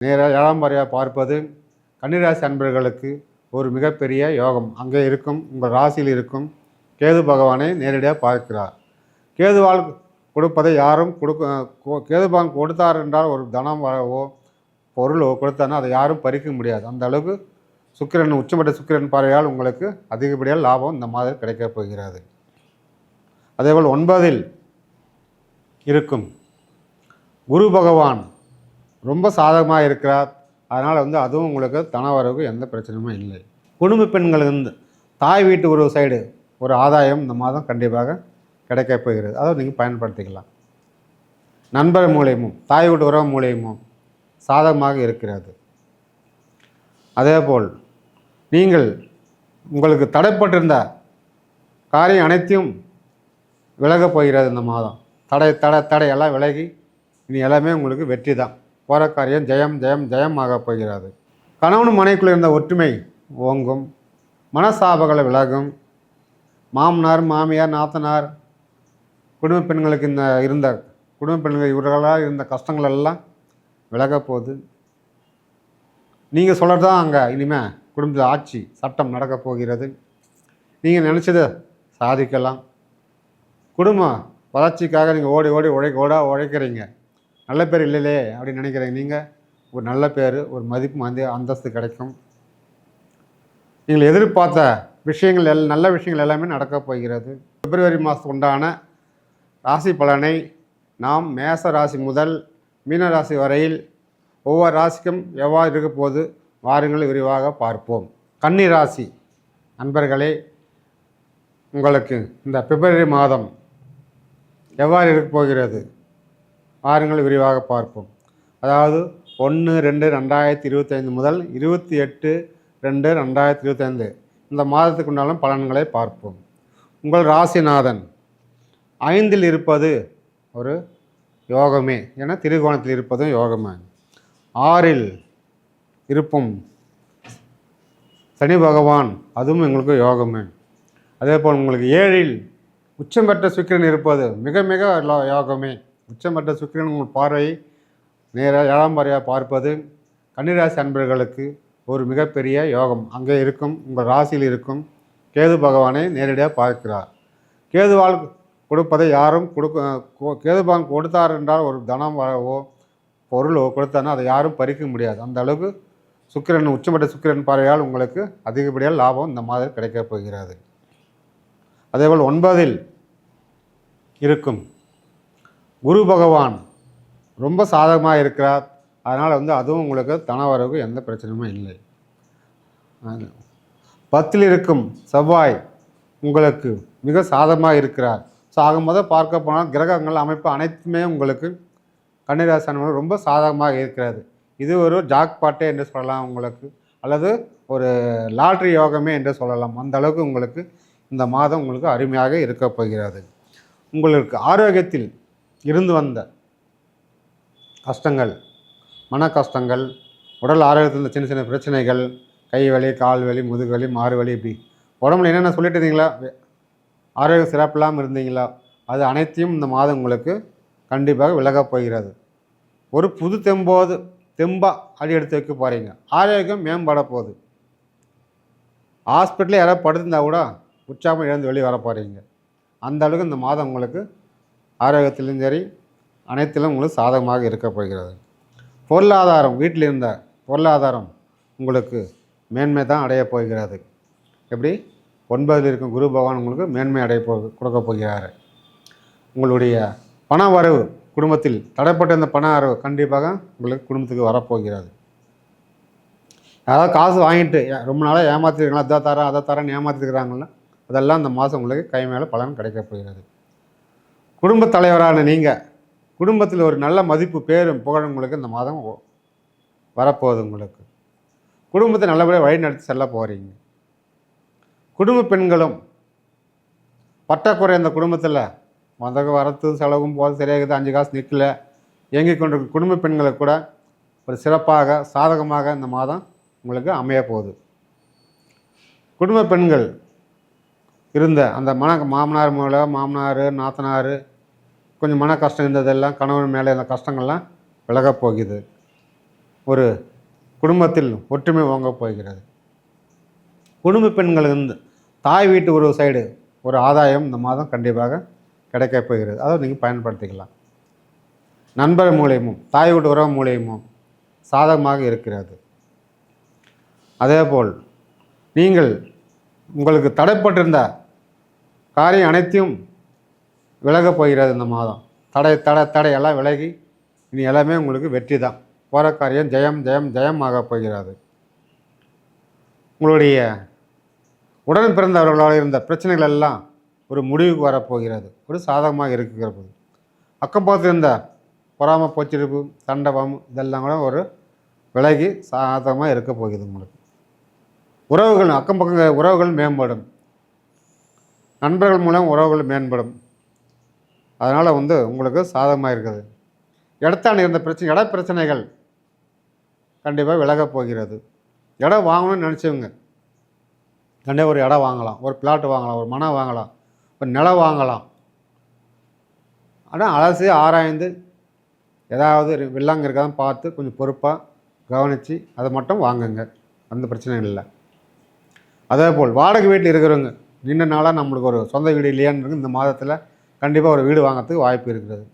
நேராக 7ஆம் பார்வையாக பார்ப்பது கன்னிராசி அன்பர்களுக்கு ஒரு மிகப்பெரிய யோகம். அங்கே இருக்கும் உங்கள் ராசியில் இருக்கும் கேது பகவானை நேரடியாக பார்க்கிறார். கேதுவால் கொடுப்பதை யாரும் கேது பகவான் கொடுத்தார் என்றால் ஒரு தனம் வரவோ பொருளோ கொடுத்தாருன்னா அதை யாரும் பறிக்க முடியாது. அந்த அளவுக்கு சுக்கிரன் உச்சமட்ட சுக்கிரன் பார்வையால் உங்களுக்கு அதிகப்படியாக லாபம் இந்த மாதம் கிடைக்கப் போகிறது. அதேபோல் 9இல் இருக்கும் குரு பகவான் ரொம்ப சாதகமாக இருக்கிறார். அதனால் அதுவும் உங்களுக்கு தனவரவுக்கு எந்த பிரச்சனையுமே இல்லை. குடும்ப பெண்களுக்கு தாய் வீட்டு உறவு சைடு ஒரு ஆதாயம் இந்த மாதம் கண்டிப்பாக கிடைக்கப் போகிறது. அதை நீங்கள் பயன்படுத்திக்கலாம். நண்பர் மூலியமும் தாய் வீட்டு உறவு மூலியமும் சாதகமாக இருக்கிறது. அதேபோல் நீங்கள் உங்களுக்கு தடைப்பட்டிருந்த காரியம் அனைத்தையும் விலகப் போகிறது. இந்த மாதம் தடையெல்லாம் விலகி இனி எல்லாமே உங்களுக்கு வெற்றி தான். போகிற காரியம் ஜெயம் ஜெயம் ஜெயம் ஆகப் போகிறது. கணவன் மனைக்குள்ளே இருந்த ஒற்றுமை ஓங்கும், மனசாபங்களை விலகும். மாமனார் மாமியார் நாத்தனார் குடும்ப பெண்களுக்கு இருந்த குடும்ப பெண்கள் இவர்களால் இருந்த கஷ்டங்கள் எல்லாம் விலகப் போகுது. நீங்கள் சொல்கிறது தான் அங்கே இனிமேல் குடும்பத்தில் ஆட்சி சட்டம் நடக்கப் போகிறது. நீங்கள் நினச்சதை சாதிக்கலாம். குடும்ப வளர்ச்சிக்காக நீங்கள் ஓடி ஓடி உழைக்கிறீங்க. நல்ல பேர் இல்லையே அப்படின்னு நினைக்கிறீங்க. நீங்கள் ஒரு நல்ல பேர், ஒரு மதிப்பு அந்தஸ்து கிடைக்கும். நீங்கள் எதிர்பார்த்த விஷயங்கள் நல்ல விஷயங்கள் எல்லாமே நடக்கப் போகிறது. பிப்ரவரி மாதத்துக்கு உண்டான ராசி பலனை நாம் மேச ராசி முதல் மீன ராசி வரையில் ஒவ்வொரு ராசிக்கும் எவ்வாறு இருக்க போது வாருங்கள் விரிவாக பார்ப்போம். கன்னி ராசி நண்பர்களே, உங்களுக்கு இந்த பிப்ரவரி மாதம் எவ்வாறு இருக்கப் போகிறது வாருங்கள் விரிவாக பார்ப்போம். அதாவது 1/2/2025 முதல் 28/2/2025 இந்த மாதத்துக்கு உண்டாலும் பலன்களை பார்ப்போம். உங்கள் ராசிநாதன் 5இல் இருப்பது ஒரு யோகமே என திரிகோணத்தில் இருப்பதும் யோகமே. 6இல் இருப்பும் சனி பகவான் அதுவும் எங்களுக்கு யோகமே. அதே போல் உங்களுக்கு 7இல் உச்சம் பெற்ற சுக்கிரன் இருப்பது மிக மிக யோகமே. உச்சம் பெற்ற சுக்கிரன் உங்கள் பார்வை நேராக 7ஆம் பார்வையாக பார்ப்பது கன்னிராசி அன்பர்களுக்கு ஒரு மிகப்பெரிய யோகம். அங்கே இருக்கும் உங்கள் ராசியில் இருக்கும் கேது பகவானை நேரடியாக பார்க்கிறார். கேதுவால் கொடுப்பதை யாரும் கேது பகவான் கொடுத்தார் என்றால் ஒரு தனம் வரவோ பொருளோ கொடுத்தாருன்னா அதை யாரும் பறிக்க முடியாது. அந்த அளவுக்கு சுக்கிரன் உச்சமட்ட சுக்கிரன் பார்வையால் உங்களுக்கு அதிகப்படியாக லாபம் இந்த மாதம் கிடைக்கப் போகிறது. அதேபோல் 9இல் இருக்கும் குரு பகவான் ரொம்ப சாதகமாக இருக்கிறார். அதனால் அதுவும் உங்களுக்கு தனவரவுக்கு எந்த பிரச்சனையுமே இல்லை. 10இல் இருக்கும் செவ்வாய் உங்களுக்கு மிக சாதகமாக இருக்கிறார். ஸோ ஆகும்போது பார்க்க போனால் கிரகங்கள் அமைப்பு அனைத்துமே உங்களுக்கு கன்னிராசி ரொம்ப சாதகமாக இருக்கிறது. இது ஒரு ஜாக்பாட்டே என்று சொல்லலாம் உங்களுக்கு, அல்லது ஒரு லாட்ரி யோகமே என்று சொல்லலாம். அந்த அளவுக்கு உங்களுக்கு இந்த மாதம் உங்களுக்கு அருமையாக இருக்கப் போகிறது. உங்களுக்கு ஆரோக்கியத்தில் இருந்து வந்த கஷ்டங்கள், மன கஷ்டங்கள், உடல் ஆரோக்கியத்தில் சின்ன சின்ன பிரச்சனைகள், கை வலி, கால் வலி, முதுகு வலி, மாறு வலி, இப்படி உடம்புல என்னென்ன சொல்லிட்டு இருந்தீங்களா, ஆரோக்கியம் சிறப்பில்லாமல் இருந்தீங்களா, அது அனைத்தையும் இந்த மாதம் உங்களுக்கு கண்டிப்பாக விலகப் போகிறது. ஒரு புது தெம்பாக அடி எடுத்து வைக்க போகிறீங்க. ஆரோக்கியம் மேம்பட போகுது. ஹாஸ்பிட்டலில் யாராவது படுத்திருந்தால் கூட உற்சாகம் இழந்து வெளியே வர போகிறீங்க. அந்த அளவுக்கு இந்த மாதம் உங்களுக்கு ஆரோக்கியத்திலும் சரி அனைத்திலும் உங்களுக்கு சாதகமாக இருக்க போகிறது. பொருளாதாரம், வீட்டில் இருந்த பொருளாதாரம் உங்களுக்கு மேன்மை தான் அடையப் போகிறது. எப்படி 9இல் இருக்கும் குரு பகவான் உங்களுக்கு மேன்மை கொடுக்க போகிறார். உங்களுடைய பண வரவு, குடும்பத்தில் தடைப்பட்ட இந்த பண வரவு கண்டிப்பாக உங்களுக்கு குடும்பத்துக்கு வரப்போகிறது. யாராவது காசு வாங்கிட்டு ரொம்ப நாளாக ஏமாற்றிருக்கலாம், அதை தரேன்னு ஏமாற்றிருக்கிறாங்கள, அதெல்லாம் இந்த மாதம் உங்களுக்கு கை மேலே பலன் கிடைக்கப் போகிறது. குடும்பத் தலைவரான நீங்கள் குடும்பத்தில் ஒரு நல்ல மதிப்பு, பேரும் புகழும் உங்களுக்கு இந்த மாதம் வரப்போகுது. உங்களுக்கு குடும்பத்தை நல்லபடியாக வழி நடத்தி செல்ல போகிறீங்க. குடும்ப பெண்களும் பற்றாக்குறை இந்த குடும்பத்தில் வரத்து செலவும் போது சரியாகுது, 5 காசு நிற்கல, இயங்கிக் கொண்டிருக்கும் குடும்ப பெண்களுக்கு கூட ஒரு சிறப்பாக சாதகமாக இந்த மாதம் உங்களுக்கு அமைய போகுது. குடும்ப பெண்கள் இருந்த அந்த மாமனார் மூலம் மாமனார் நாத்தனார் கொஞ்சம் மன கஷ்டம் இருந்ததெல்லாம் கணவன் மேலே இந்த கஷ்டங்கள்லாம் விலகப் போகுது. ஒரு குடும்பத்தில் ஒற்றுமை ஓங்கப் போகிறது. குடும்ப பெண்களுக்கு தாய் வீட்டு ஒரு சைடு ஒரு ஆதாயம் இந்த மாதம் கண்டிப்பாக கிடைக்கப் போகிறது. அதை நீங்கள் பயன்படுத்திக்கலாம். நண்பர் மூலியமும் தாய் வீட்டு உறவு மூலியமும் சாதகமாக இருக்கிறது. அதேபோல் நீங்கள் உங்களுக்கு தடைப்பட்டிருந்த காரியம் அனைத்தையும் விலகப் போகிறது இந்த மாதம். தடை எல்லாம் விலகி இனி எல்லாமே உங்களுக்கு வெற்றி தான். போகிற காரியம் ஜெயம் ஜெயம் ஜெயம் ஆகப் போகிறது. உங்களுடைய உடன் பிறந்தவர்களால் இருந்த பிரச்சனைகள் எல்லாம் ஒரு முடிவுக்கு வரப்போகிறது. ஒரு சாதகமாக இருக்கிறது. அக்கப்பக்கத்தில் இருந்த பொறாமை பொச்சிருப்பு சண்டபம் இதெல்லாம் கூட ஒரு விலகி சாதகமாக இருக்க போகுது. உங்களுக்கு உறவுகள் அக்கம் பக்கம் உறவுகள் மேம்படும். நண்பர்கள் மூலம் உறவுகள் மேம்படும். அதனால் உங்களுக்கு சாதகமாக இருக்குது. இடத்தாண்டு இருந்த இட பிரச்சனைகள் கண்டிப்பாக விலகப் போகிறது. இடம் வாங்கணும்னு நினச்சவங்க கண்டிப்பாக ஒரு இடம் வாங்கலாம், ஒரு பிளாட் வாங்கலாம், ஒரு மனை வாங்கலாம், ஒரு நிலம் வாங்கலாம். ஆனால் அலசி ஆராய்ந்து ஏதாவது வில்லங்க இருக்காதான் பார்த்து கொஞ்சம் பொறுப்பாக கவனித்து அதை மட்டும் வாங்குங்க. அந்த பிரச்சனை இல்லை. அதே போல் வாடகை வீட்டில் இருக்கிறவங்க நீண்ட நாளாக நம்மளுக்கு ஒரு சொந்த வீடு இல்லையான்னு இந்த மாதத்தில் கண்டிப்பாக ஒரு வீடு வாங்கிறதுக்கு வாய்ப்பு இருக்கிறது.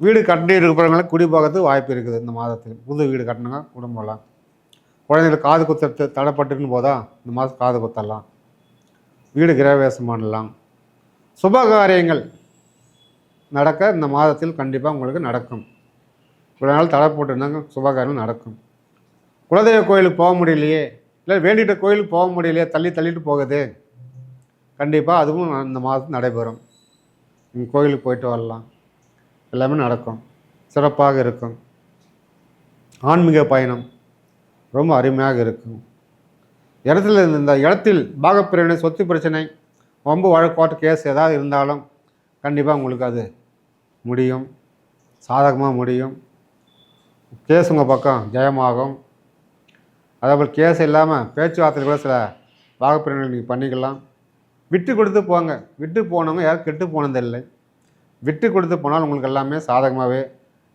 வீடு கட்டி இருக்கிறவங்களுக்கு குடி போகிறதுக்கு வாய்ப்பு இருக்குது. இந்த மாதத்தில் புது வீடு கட்டணுங்க குடும்பம்லாம். குழந்தைங்களுக்கு காது குத்துறது தடைப்பட்டுன்னு போதா இந்த மாதம் காது குத்தலாம். வீடு கிரகவேசம் பண்ணலாம். சுபகாரியங்கள் நடக்க இந்த மாதத்தில் கண்டிப்பாக உங்களுக்கு நடக்கும். இவ்வளோ நாள் தடை போட்டுருந்தாங்க, சுபகாரியம் நடக்கும். குலதெய்வ கோயிலுக்கு போக முடியலையே, இல்லை வேண்டிகிட்ட கோயிலுக்கு போக முடியலையே, தள்ளிட்டு போகுது, கண்டிப்பாக அதுவும் இந்த மாதத்தில் நடைபெறும். நீங்கள் கோயிலுக்கு போயிட்டு வரலாம். எல்லாமே நடக்கும். சிறப்பாக இருக்கும். ஆன்மீக பயணம் ரொம்ப அருமையாக இருக்கும். இந்த இடத்தில் பாகப்பிரிவினை சொத்து பிரச்சனை வம்பு வழக்காட்டு கேஸ் ஏதாவது இருந்தாலும் கண்டிப்பாக உங்களுக்கு அது முடியும். சாதகமாக முடியும். கேஸ் உங்கள் பக்கம் ஜெயமாகும். அதேபோல் கேஸ் இல்லாமல் பேச்சுவார்த்தையில் கூட சில பாகப்பிரிவினை நீங்கள் பண்ணிக்கலாம். விட்டு கொடுத்து போங்க. விட்டு போனவங்க யாரும் கெட்டு போனதில்லை. விட்டு கொடுத்து போனால் உங்களுக்கு எல்லாமே சாதகமாகவே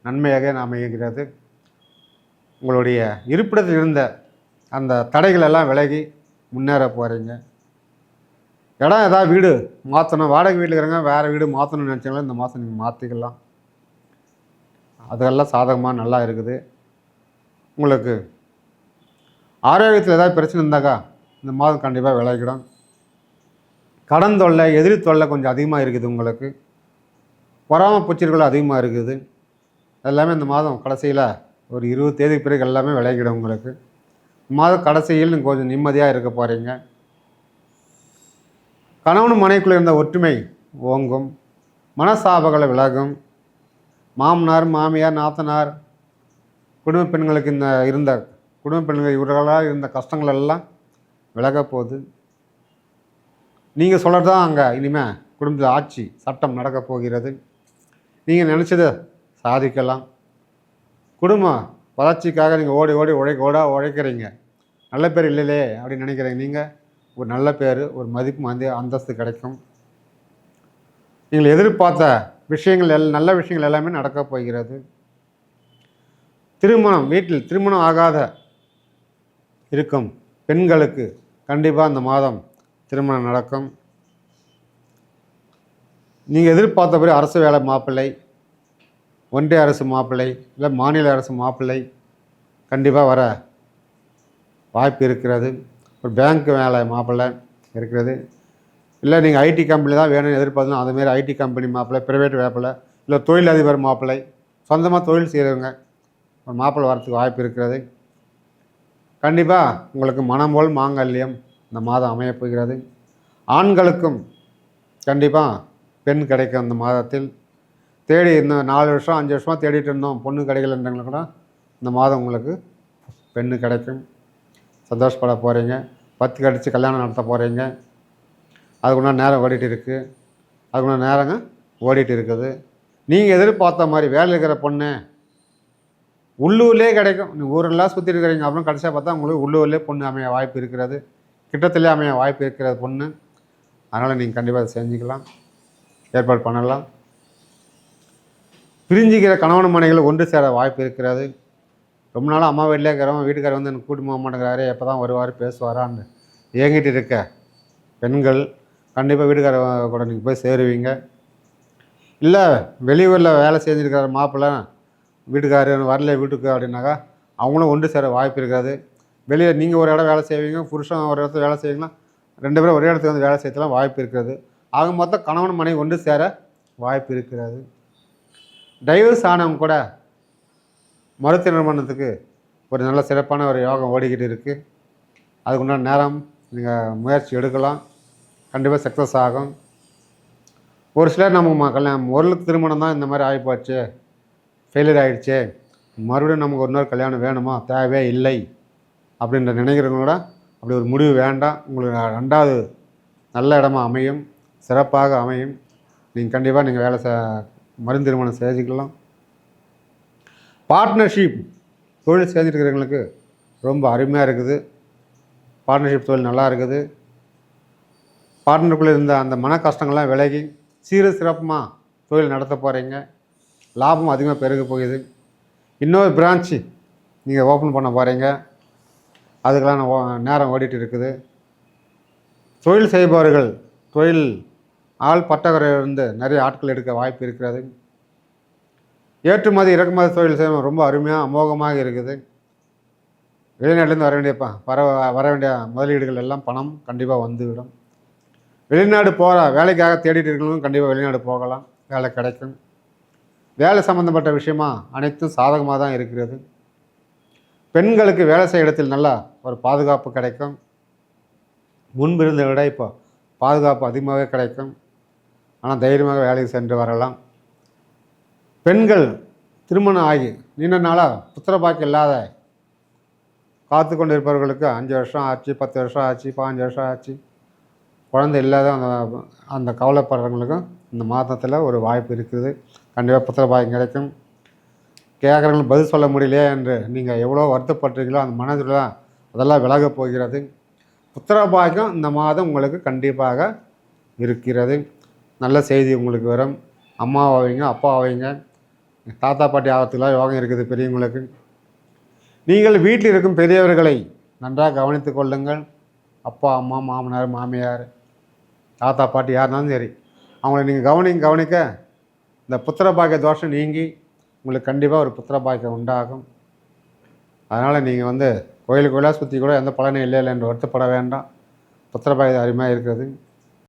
நன்மையாக அமைகிறது. உங்களுடைய இருப்பிடத்தில் இருந்த அந்த தடைகள் எல்லாம் விலகி முன்னேற போகிறீங்க. இடம் ஏதாவது வீடு மாற்றணும், வாடகை வீட்டில் இருக்கிறவங்க வேறு வீடு மாற்றணும்னு நினச்சிங்களா இந்த மாதம் நீங்கள் மாற்றிக்கலாம். அதெல்லாம் சாதகமாக நல்லா இருக்குது. உங்களுக்கு ஆரோக்கியத்தில் ஏதாவது பிரச்சனை இருந்தாக்கா இந்த மாதம் கண்டிப்பாக விலகிடும். கடன் தொல்லை எதிரி தொல்லை கொஞ்சம் அதிகமாக இருக்குது. உங்களுக்கு பொறாமை பூச்சிகள் அதிகமாக இருக்குது. எல்லாமே இந்த மாதம் கடைசியில் ஒரு 20 தேதி பிறகு எல்லாமே விலகிடும். உங்களுக்கு மாதம் கடைசியில் நீங்கள் கொஞ்சம் நிம்மதியாக இருக்க போகிறீங்க. கணவன் மனைக்குள்ளே இருந்த ஒற்றுமை ஓங்கும். மனசாபங்களை விலகும். மாமனார் மாமியார் நாத்தனார் குடும்ப பெண்களுக்கு இருந்த குடும்ப பெண்கள் இவர்களால் இருந்த கஷ்டங்கள் எல்லாம் விலக போகுது. நீங்கள் சொல்கிறது தான் அங்கே இனிமேல் குடும்பத்தில் ஆட்சி சட்டம் நடக்க போகிறது. நீங்கள் நினச்சதை சாதிக்கலாம். குடும்ப வளர்ச்சிக்காக நீங்கள் ஓடி உழைக்கிறீங்க. நல்ல பேர் இல்லையே அப்படின்னு நினைக்கிறீங்க. நீங்கள் ஒரு நல்ல பேர், ஒரு மதிப்பு அந்தஸ்து கிடைக்கும். நீங்கள் எதிர்பார்த்த விஷயங்கள் நல்ல விஷயங்கள் எல்லாமே நடக்கப் போகிறது. வீட்டில் திருமணம் ஆகாத இருக்கும் பெண்களுக்கு கண்டிப்பாக இந்த மாதம் திருமணம் நடக்கும். நீங்கள் எதிர்பார்த்தபடி அரசு வேலை மாப்பிள்ளை, ஒன்றிய அரசு மாப்பிள்ளை, இல்லை மாநில அரசு மாப்பிள்ளை கண்டிப்பாக வர வாய்ப்பு இருக்கிறது. ஒரு பேங்க் வேலை மாப்பிள்ளை இருக்கிறது. இல்லை நீங்கள் ஐடி கம்பெனி தான் வேணும்னு எதிர்பார்த்தோம், அதுமாரி ஐடி கம்பெனி மாப்பிள்ளை, ப்ரைவேட் மாப்பிள்ளை, இல்லை தொழிலதிபர் மாப்பிள்ளை, சொந்தமாக தொழில் செய்கிறவங்க ஒரு மாப்பிள்ளை வரத்துக்கு வாய்ப்பு இருக்கிறது. கண்டிப்பாக உங்களுக்கு மனம் போல் மாங்கல்யம் இந்த மாதம் அமையப்போகிறது. ஆண்களுக்கும் கண்டிப்பாக பெண் கிடைக்கும். இந்த மாதத்தில் தேடி இன்னும் 4 வருஷம் 5 வருஷமாக தேடிட்டு இருந்தோம் பொண்ணு கிடைக்கலன்றவங்களுக்கு கூட இந்த மாதம் உங்களுக்கு பெண்ணு கிடைக்கும். சந்தோஷப்பட போகிறீங்க. 10 கடிச்சு கல்யாணம் நடத்த போகிறீங்க. அதுக்குன்னா நேரம் ஓடிட்டு இருக்குது. நீங்கள் எதிர்பார்த்த மாதிரி வேலை இருக்கிற பொண்ணு உள்ளூர்லேயே கிடைக்கும். நீங்கள் ஊரெல்லாம் சுற்றி இருக்கிறீங்க, அப்புறம் கடைசியாக பார்த்தா உங்களுக்கு உள்ளூர்லேயே பொண்ணு அமைய வாய்ப்பு இருக்கிறது. கிட்டத்திலே அமைய வாய்ப்பு இருக்கிறது பொண்ணு. அதனால் நீங்கள் கண்டிப்பாக அதை செஞ்சுக்கலாம், ஏற்பாடு பண்ணலாம். பிரிஞ்சிக்கிற கணவன் மனைகளை ஒன்று சேர வாய்ப்பு இருக்கிறது. ரொம்ப நாளாக அம்மா வீட்டிலே இருக்கிறவங்க வீட்டுக்காரர் வந்து எனக்கு கூட்டி போக மாட்டேங்கிறாரு, எப்போ தான் வருவார் பேசுவாரான்னு ஏங்கிட்டு இருக்க பெண்கள் கண்டிப்பாக வீட்டுக்காரர் கூட நீங்கள் போய் சேருவீங்க. இல்லை வெளியூரில் வேலை செஞ்சுருக்கிற மாப்பிள்ளை வீட்டுக்காரர் வரல வீட்டுக்கு அப்படின்னாக்கா அவங்களும் ஒன்று சேர வாய்ப்பு இருக்காது. வெளியே நீங்கள் ஒரு இடம் வேலை செய்வீங்க, புருஷன் ஒரு இடத்துல வேலை செய்வீங்கன்னா 2 பேரும் ஒரே இடத்துக்கு வந்து வேலை செய்யலாம் வாய்ப்பு இருக்கிறது. ஆக மொத்தம் கணவன் மனைவி ஒன்று சேர வாய்ப்பு இருக்கிறது. டைவர்ஸ் ஆனவங்க கூட மறு திருமணத்துக்கு ஒரு நல்ல சிறப்பான ஒரு யோகம் ஓடிக்கிட்டு இருக்குது. அதுக்குண்டான நேரம் நீங்கள் முயற்சி எடுக்கலாம், கண்டிப்பாக சக்ஸஸ் ஆகும். ஒரு சிலர் நம்ம கல்யாணம் ஒரு திருமணம் தான் இந்த மாதிரி ஆகிப்போச்சு, ஃபெயிலியர் ஆகிடுச்சு, மறுபடியும் நமக்கு ஒரு நாள் கல்யாணம் வேணுமா, தேவையே இல்லை அப்படின்ற நினைக்கிறவங்களோட அப்படி ஒரு முடிவு வேண்டாம். உங்களுக்கு 2வது நல்ல இடமா அமையும், சிறப்பாக அமையும். நீங்கள் கண்டிப்பாக நீங்கள் மறு திருமணம் செஞ்சுக்கலாம். பார்ட்னர்ஷிப் தொழில் செஞ்சுருக்கிறவங்களுக்கு ரொம்ப அருமையாக இருக்குது. பார்ட்னர்ஷிப் தொழில் நல்லா இருக்குது. பார்ட்னருக்குள்ளே இருந்த அந்த மன கஷ்டங்கள்லாம் விலகி சிறப்புமாக தொழில் நடத்த போகிறீங்க. லாபம் அதிகமாக பெருக போகுது. இன்னொரு பிரான்ச்சு நீங்கள் ஓப்பன் பண்ண போகிறீங்க, அதுக்கெல்லாம் நேரம் ஓடிட்டு இருக்குது. தொழில் செய்பவர்கள் தொழில் ஆள் பட்டறையிலிருந்து நிறைய ஆட்கள் எடுக்க வாய்ப்பு இருக்கிறது. ஏற்றுமதி இறக்குமதி தொழில் செய்ய ரொம்ப அருமையாக அமோகமாக இருக்குது. வெளிநாட்டிலேருந்து வர வேண்டிய முதலீடுகள் எல்லாம் பணம் கண்டிப்பாக வந்துவிடும். வெளிநாடு போகிற வேலைக்காக தேடிட்டு இருக்கிறவங்க கண்டிப்பாக வெளிநாடு போகலாம், வேலை கிடைக்கும். வேலை சம்மந்தப்பட்ட விஷயமா அனைத்தும் சாதகமாக தான் இருக்கிறது. பெண்களுக்கு வேலை செய்ய இடத்தில் நல்லா ஒரு பாதுகாப்பு கிடைக்கும். முன்பு இருந்த விட இப்போ பாதுகாப்பு அதிகமாகவே கிடைக்கும். ஆனால் தைரியமாக வேலைக்கு சென்று வரலாம். பெண்கள் திருமணம் ஆகி நீண்ட நாளாக புத்திர பாக்கியம் இல்லாத காத்து கொண்டு இருப்பவர்களுக்கு 5 வருஷம் ஆச்சு, 10 வருஷம் ஆச்சு, 15 வருஷம் ஆச்சு, குழந்தை இல்லாத அந்த கவலைப்படுறவங்களுக்கும் இந்த மாதத்தில் ஒரு வாய்ப்பு இருக்குது. கண்டிப்பாக புத்திர பாக்கியம் கிடைக்கும். கேட்குறவங்களுக்கு பதில் சொல்ல முடியலையே என்று நீங்கள் எவ்வளோ வருத்தப்படுறீங்களோ அந்த மனதில் தான் அதெல்லாம் விலகப் போகிறது. புத்திர பாக்கியம் இந்த மாதம் உங்களுக்கு கண்டிப்பாக இருக்கிறது. நல்ல செய்தி உங்களுக்கு வரும். அம்மா ஆவீங்க, அப்பா ஆவீங்க, தாத்தா பாட்டி ஆகிறதுக்குலாம் யோகம் இருக்குது பெரியவங்களுக்கு. நீங்கள் வீட்டில் இருக்கும் பெரியவர்களை நன்றாக கவனித்து கொள்ளுங்கள். அப்பா அம்மா மாமனார் மாமியார் தாத்தா பாட்டி யாருனாலும் சரி, அவங்கள நீங்கள் கவனிக்க இந்த புத்திர பாக்கிய தோஷம் நீங்கி உங்களுக்கு கண்டிப்பாக ஒரு புத்திர பாக்கியம் உண்டாகும். அதனால் நீங்கள் கோயிலுக்குள்ளே சுற்றி கூட எந்த பலனும் இல்லை என்று வருத்தப்பட வேண்டாம். புத்திர பாக்கியம் அருமையாக இருக்கிறது.